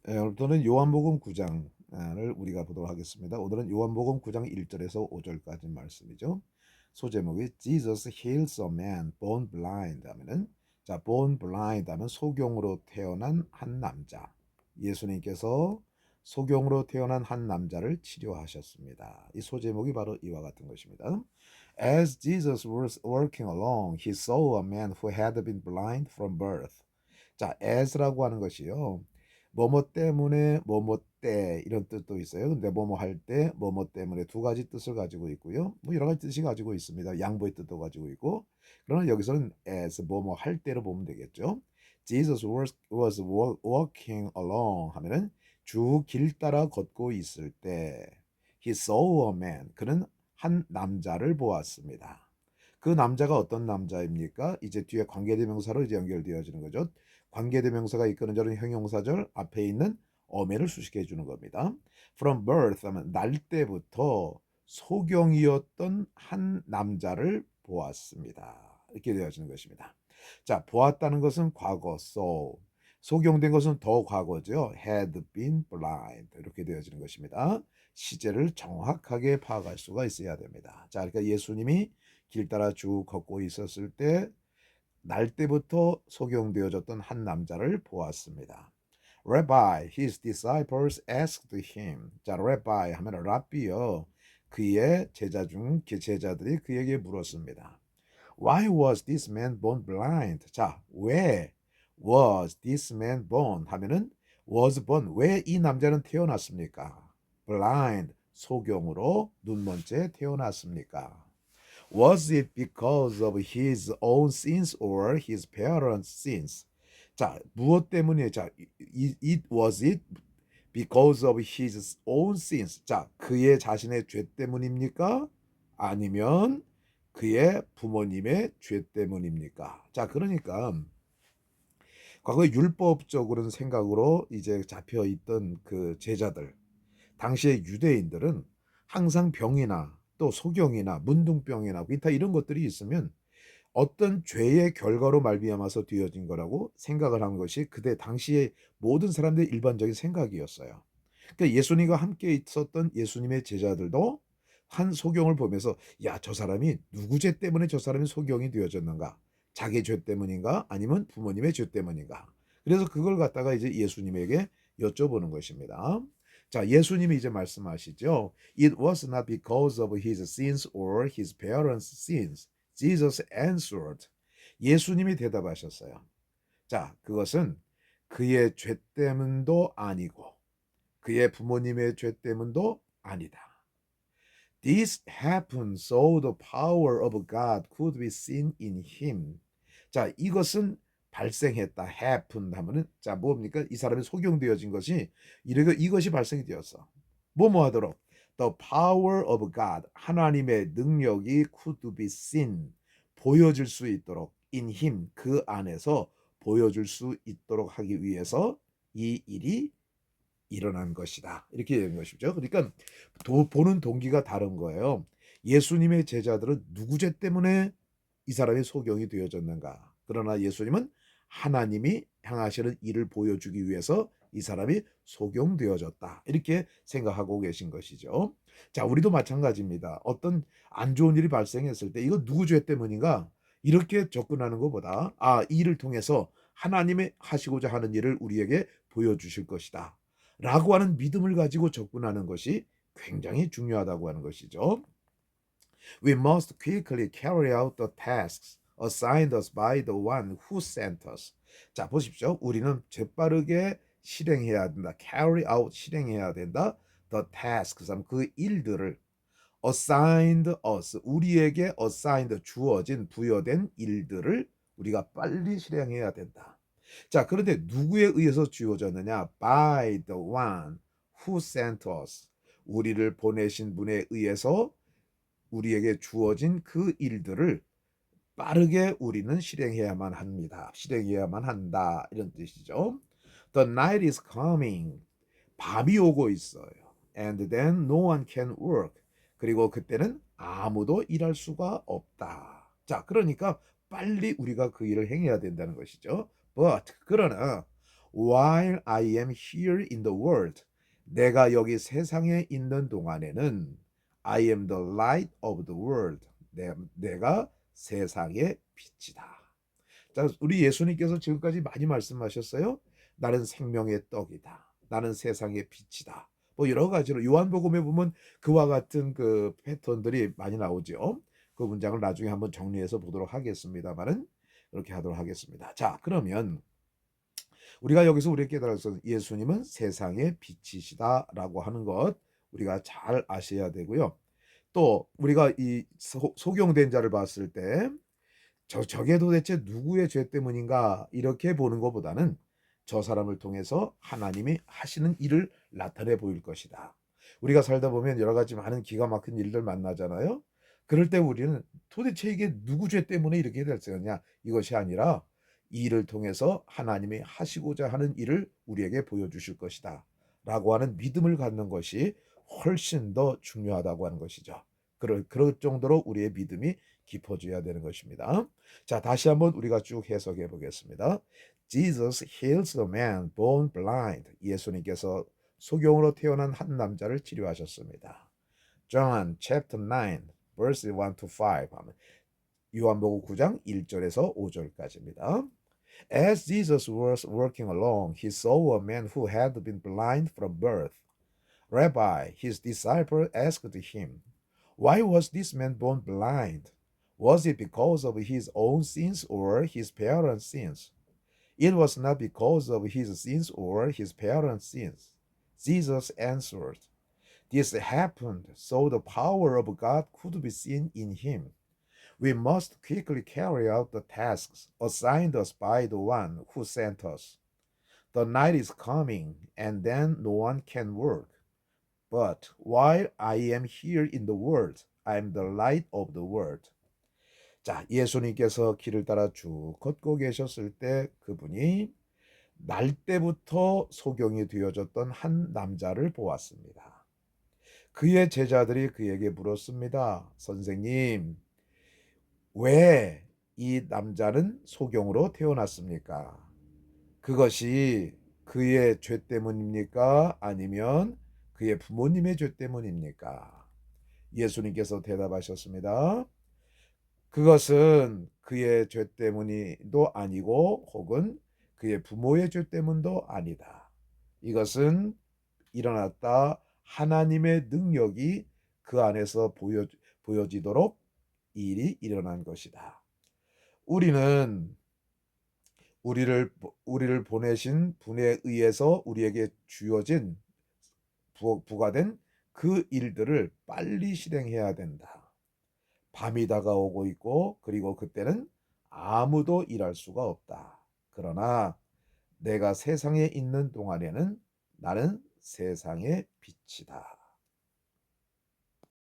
오늘부터는 요한복음 9장을 우리가 보도록 하겠습니다. 오늘은 요한복음 9장 1절에서 5절까지 말씀이죠. 소제목이 Jesus heals a man born blind 하면은 born blind 하면 소경으로 태어난 한 남자. 예수님께서 소경으로 태어난 한 남자를 치료하셨습니다. 이 소제목이 바로 이와 같은 것입니다. As Jesus was walking along, he saw a man who had been blind from birth. as라고 하는 것이요. 뭐뭐 때문에 뭐뭐 때 이런 뜻도 있어요. 근데 뭐뭐 할 때 뭐뭐 때문에 두 가지 뜻을 가지고 있고요. 뭐 여러 가지 뜻이 가지고 있습니다. 양보의 뜻도 가지고 있고. 그러나 여기서는 as 뭐뭐 할 때로 보면 되겠죠. Jesus was walking along 하면은 주 길 따라 걷고 있을 때 he saw a man 그는 한 남자를 보았습니다. 그 남자가 어떤 남자입니까? 이제 뒤에 관계대명사로 이제 연결되어지는 거죠. 관계대명사가 이끄는 저는 형용사절 앞에 있는 어매를 수식해 주는 겁니다. From birth 하면 날 때부터 소경이었던 한 남자를 보았습니다. 이렇게 되어지는 것입니다. 자, 보았다는 것은 과거 so. 소경된 것은 더 과거죠. had been blind. 이렇게 되어지는 것입니다. 시제를 정확하게 파악할 수가 있어야 됩니다. 자, 그러니까 예수님이 길 따라 쭉 걷고 있었을 때 날 때부터 소경되어졌던 한 남자를 보았습니다. Rabbi, his disciples asked him. 자, Rabbi 하면 랍비요. 그의 제자들이 그에게 물었습니다. Why was this man born blind? 자, 왜 was this man born 하면은 was born 왜 이 남자는 태어났습니까? blind 소경으로 눈먼 채 태어났습니까? Was it because of his own sins or his parents' sins? 자, 무엇 때문에 was it because of his own sins? 자, 그의 자신의 죄 때문입니까? 아니면 그의 부모님의 죄 때문입니까? 자, 그러니까 과거에 율법적으로는 생각으로 이제 잡혀 있던 그 제자들, 당시의 유대인들은 항상 병이나 또 소경이나 문둥병이나 기타 이런 것들이 있으면 어떤 죄의 결과로 말미암아서 되어진 거라고 생각을 한 것이 그때 당시의 모든 사람들의 일반적인 생각이었어요. 그러니까 예수님과 함께 있었던 예수님의 제자들도 한 소경을 보면서 야, 저 사람이 누구 죄 때문에 저 사람이 소경이 되어졌는가? 자기 죄 때문인가? 아니면 부모님의 죄 때문인가? 그래서 그걸 갖다가 이제 예수님에게 여쭤보는 것입니다. 자, 예수님이 이제 말씀하시죠. It was not because of his sins or his parents' sins. Jesus answered. 예수님이 대답하셨어요. 자, 그것은 그의 죄 때문도 아니고 그의 부모님의 죄 때문도 아니다. This happened so the power of God could be seen in him. 자, 이것은 발생했다. happened 하면은 자, 뭡니까? 이 사람이 소경되어진 것이 이것이 발생이 되었어. 뭐뭐 하도록 the power of God 하나님의 능력이 could be seen 보여질 수 있도록 in him 그 안에서 보여줄 수 있도록 하기 위해서 이 일이 일어난 것이다. 이렇게 되는 것이죠. 그러니까 보는 동기가 다른 거예요. 예수님의 제자들은 누구 죄 때문에 이 사람이 소경이 되어졌는가? 그러나 예수님은 하나님이 향하시는 일을 보여주기 위해서 이 사람이 소경되어졌다. 이렇게 생각하고 계신 것이죠. 자, 우리도 마찬가지입니다. 어떤 안 좋은 일이 발생했을 때 이거 누구 죄 때문인가? 이렇게 접근하는 것보다 이 일을 통해서 하나님이 하시고자 하는 일을 우리에게 보여주실 것이다. 라고 하는 믿음을 가지고 접근하는 것이 굉장히 중요하다고 하는 것이죠. We must quickly carry out the tasks assigned us by the one who sent us. 자, 보십시오. 우리는 재빠르게 실행해야 된다. carry out 실행해야 된다. the tasks 그 일들을 assigned us 우리에게 assigned 주어진 부여된 일들을 우리가 빨리 실행해야 된다. 자, 그런데 누구에 의해서 주어졌느냐? By the one who sent us. 우리를 보내신 분에 의해서 우리에게 주어진 그 일들을 빠르게 우리는 실행해야만 합니다. 실행해야만 한다. 이런 뜻이죠. The night is coming. 밤이 오고 있어요. And then no one can work. 그리고 그때는 아무도 일할 수가 없다. 자, 그러니까 빨리 우리가 그 일을 행해야 된다는 것이죠. But 그러나 While I am here in the world. 내가 여기 세상에 있는 동안에는 I am the light of the world. 내가 세상의 빛이다. 자, 우리 예수님께서 지금까지 많이 말씀하셨어요. 나는 생명의 떡이다. 나는 세상의 빛이다. 뭐 여러 가지로 요한복음에 보면 그와 같은 그 패턴들이 많이 나오죠. 그 문장을 나중에 한번 정리해서 보도록 하겠습니다만은 그렇게 하도록 하겠습니다. 자, 그러면 우리가 여기서 우리가 깨달아서 예수님은 세상의 빛이시다라고 하는 것 우리가 잘 아셔야 되고요. 또 우리가 이 소경된 자를 봤을 때 저게 도대체 누구의 죄 때문인가 이렇게 보는 것보다는 저 사람을 통해서 하나님이 하시는 일을 나타내 보일 것이다. 우리가 살다 보면 여러 가지 많은 기가 막힌 일들 만나잖아요. 그럴 때 우리는 도대체 이게 누구 죄 때문에 이렇게 됐었냐 이것이 아니라 이 일을 통해서 하나님이 하시고자 하는 일을 우리에게 보여주실 것이다 라고 하는 믿음을 갖는 것이 훨씬 더 중요하다고 하는 것이죠. 그럴 정도로 우리의 믿음이 깊어져야 되는 것입니다. 자, 다시 한번 우리가 쭉 해석해 보겠습니다. Jesus heals a man born blind. 예수님께서 소경으로 태어난 한 남자를 치료하셨습니다. John chapter 9 verse 1 to 5 하면 요한복음 9장 1절에서 5절까지입니다. As Jesus was walking along, he saw a man who had been blind from birth. Rabbi, his disciple asked him, Why was this man born blind? Was it because of his own sins or his parents' sins? It was not because of his sins or his parents' sins. Jesus answered, This happened so the power of God could be seen in him. We must quickly carry out the tasks assigned us by the one who sent us. The night is coming, and then no one can work. But while I am here in the world, I am the light of the world. 자, 예수님께서 길을 따라 쭉 걷고 계셨을 때 그분이 날 때부터 소경이 되어졌던 한 남자를 보았습니다. 그의 제자들이 그에게 물었습니다. 선생님, 왜 이 남자는 소경으로 태어났습니까? 그것이 그의 죄 때문입니까? 아니면 그의 부모님의 죄 때문입니까? 예수님께서 대답하셨습니다. 그것은 그의 죄 때문이도 아니고 혹은 그의 부모의 죄 때문도 아니다. 이것은 일어났다 하나님의 능력이 그 안에서 보여지도록 이 일이 일어난 것이다. 우리는 우리를 보내신 분에 의해서 우리에게 주어진 부과된 그 일들을 빨리 실행해야 된다. 밤이 다가오고 있고 그리고 그때는 아무도 일할 수가 없다. 그러나 내가 세상에 있는 동안에는 나는 세상의 빛이다.